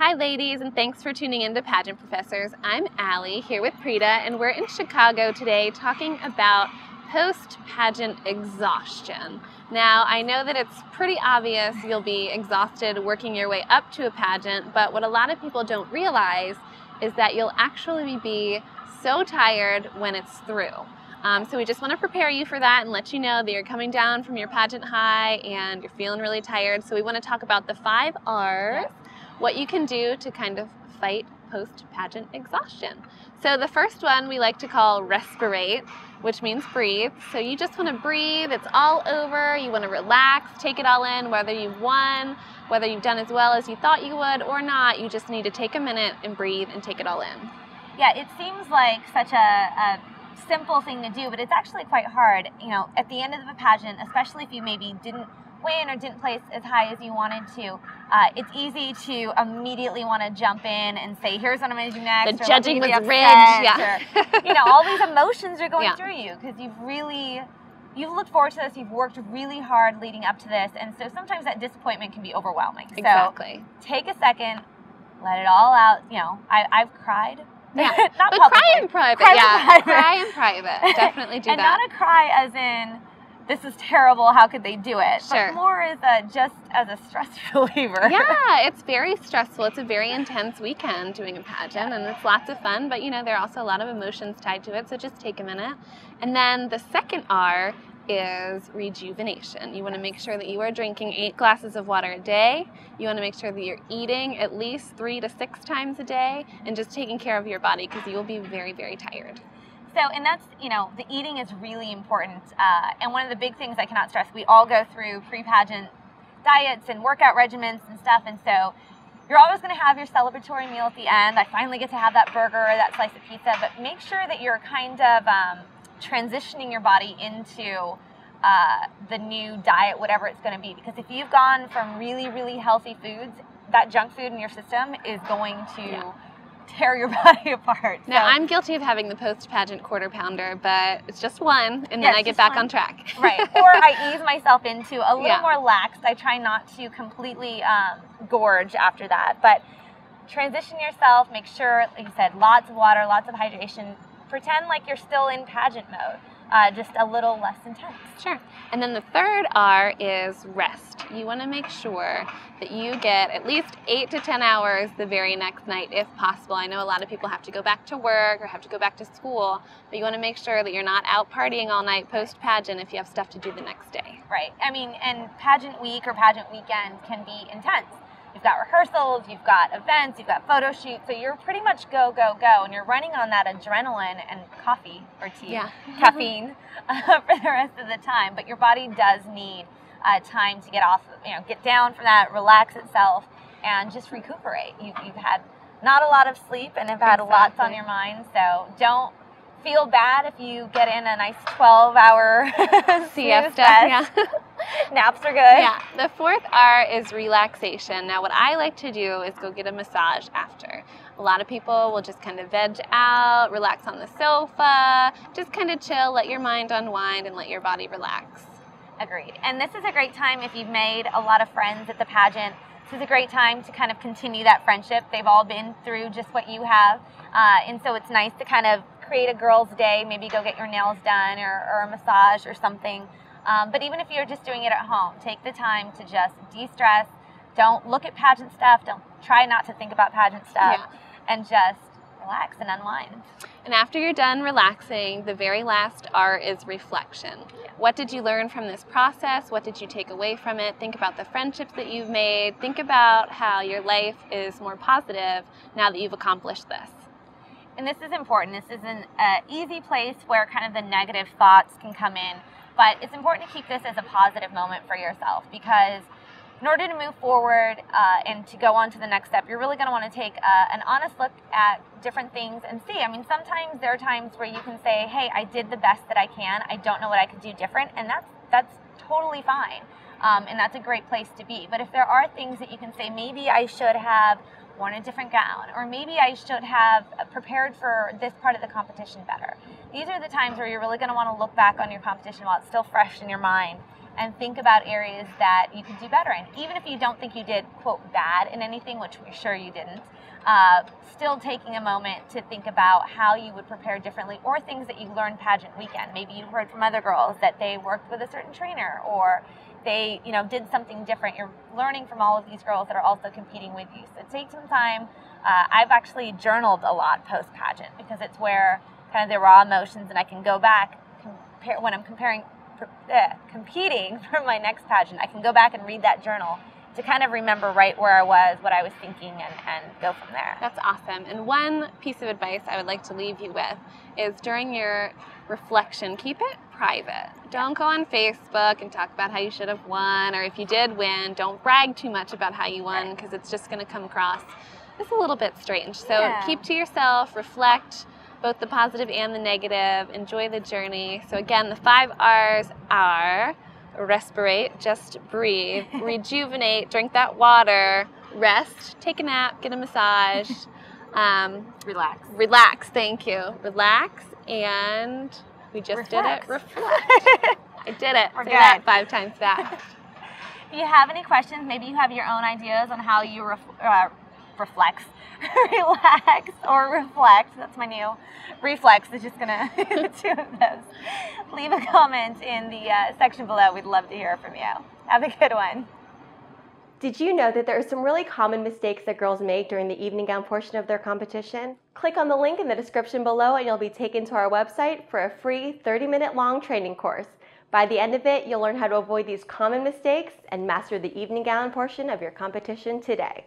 Hi ladies, and thanks for tuning in to Pageant Professors. I'm Allie here with Prita, and we're in Chicago today talking about post-pageant exhaustion. Now, I know that it's pretty obvious you'll be exhausted working your way up to a pageant, but what a lot of people don't realize is that you'll actually be so tired when it's through. So we just want to prepare you for that and let you know that you're coming down from your pageant high and you're feeling really tired. So we want to talk about the 5 R's, what you can do to kind of fight post-pageant exhaustion. So the first one we like to call respirate, which means breathe. So you just want to breathe, it's all over, you want to relax, take it all in, whether you've won, whether you've done as well as you thought you would or not, you just need to take a minute and breathe and take it all in. Yeah, it seems like such a simple thing to do, but it's actually quite hard. You know, at the end of the pageant, especially if you maybe didn't win or didn't place as high as you wanted to, it's easy to immediately want to jump in and say, here's what I'm going to do next. The judging was rigged, yeah. Or, you know, all these emotions are going through you because you've looked forward to this, you've worked really hard leading up to this, and so sometimes that disappointment can be overwhelming. Exactly. So take a second, let it all out. You know, I've cried. Yeah, not but publicly. cry in private. Cry in private. Definitely do and that. And not a cry as in, this is terrible, how could they do it? Sure. But more as just as a stress reliever. Yeah, it's very stressful. It's a very intense weekend doing a pageant, and it's lots of fun, but you know, there are also a lot of emotions tied to it, so just take a minute. And then the second R is rejuvenation. You want to make sure that you are drinking 8 glasses of water a day. You want to make sure that you're eating at least 3 to 6 times a day and just taking care of your body because you will be very, very tired. So, and that's, you know, the eating is really important. And one of the big things I cannot stress, we all go through pre-pageant diets and workout regimens and stuff. And so you're always going to have your celebratory meal at the end. I finally get to have that burger or that slice of pizza, but make sure that you're kind of transitioning your body into the new diet, whatever it's going to be. Because if you've gone from really, really healthy foods, that junk food in your system is going to tear your body apart. Now, I'm guilty of having the post-pageant quarter pounder, but it's just one, and then I get back on track. Right. Or I ease myself into a little more laxed. I try not to completely gorge after that. But transition yourself. Make sure, like you said, lots of water, lots of hydration. Pretend like you're still in pageant mode, just a little less intense. Sure. And then the third R is rest. You want to make sure that you get at least 8 to 10 hours the very next night if possible. I know a lot of people have to go back to work or have to go back to school, but you want to make sure that you're not out partying all night post-pageant if you have stuff to do the next day. Right. I mean, and pageant week or pageant weekend can be intense. You've got rehearsals, you've got events, you've got photo shoots, so you're pretty much go, go, go, and you're running on that adrenaline and coffee or tea, caffeine for the rest of the time, but your body does need time to get off, you know, get down from that, relax itself, and just recuperate. You've had not a lot of sleep and have had lots on your mind, so don't feel bad if you get in a nice 12-hour siesta. Naps are good. Yeah. The fourth R is relaxation. Now, what I like to do is go get a massage after. A lot of people will just kind of veg out, relax on the sofa, just kind of chill, let your mind unwind, and let your body relax. Agreed. And this is a great time if you've made a lot of friends at the pageant. This is a great time to kind of continue that friendship. They've all been through just what you have. And so it's nice to kind of create a girls' day, maybe go get your nails done or a massage or something. But even if you're just doing it at home, take the time to just de-stress. Don't look at pageant stuff. Don't try not to think about pageant stuff, and just relax and unwind. And after you're done relaxing, the very last R is reflection. What did you learn from this process? What did you take away from it? Think about the friendships that you've made. Think about how your life is more positive now that you've accomplished this. And this is important. This is an easy place where kind of the negative thoughts can come in. But it's important to keep this as a positive moment for yourself, because in order to move forward and to go on to the next step, you're really going to want to take an honest look at different things and see. I mean, sometimes there are times where you can say, hey, I did the best that I can. I don't know what I could do different. And that's totally fine. And that's a great place to be. But if there are things that you can say, maybe I should have worn a different gown, or maybe I should have prepared for this part of the competition better. These are the times where you're really going to want to look back on your competition while it's still fresh in your mind and think about areas that you could do better in. Even if you don't think you did, quote, bad in anything, which we're sure you didn't, still taking a moment to think about how you would prepare differently, or things that you learned pageant weekend. Maybe you heard from other girls that they worked with a certain trainer, or they, did something different. You're learning from all of these girls that are also competing with you. So take some time. I've actually journaled a lot post-pageant because it's where kind of the raw emotions, and I can go back when I'm competing for my next pageant. I can go back and read that journal to kind of remember right where I was, what I was thinking, and go from there. That's awesome. And one piece of advice I would like to leave you with is during your reflection, keep it private. Don't go on Facebook and talk about how you should have won, or if you did win, don't brag too much about how you won, because it's just going to come across as a little bit strange. So keep to yourself, reflect both the positive and the negative, enjoy the journey. So again, the 5 R's are: respirate, just breathe, rejuvenate, drink that water, rest, take a nap, get a massage, relax, thank you, relax, and we just did it, reflect. I did it. Say that 5 times fast. If you have any questions, maybe you have your own ideas on how you relax or reflect. That's my new reflex. It's just gonna the 2 of those. Leave a comment in the section below. We'd love to hear from you. Have a good one. Did you know that there are some really common mistakes that girls make during the evening gown portion of their competition? Click on the link in the description below and you'll be taken to our website for a free 30-minute long training course. By the end of it, you'll learn how to avoid these common mistakes and master the evening gown portion of your competition today.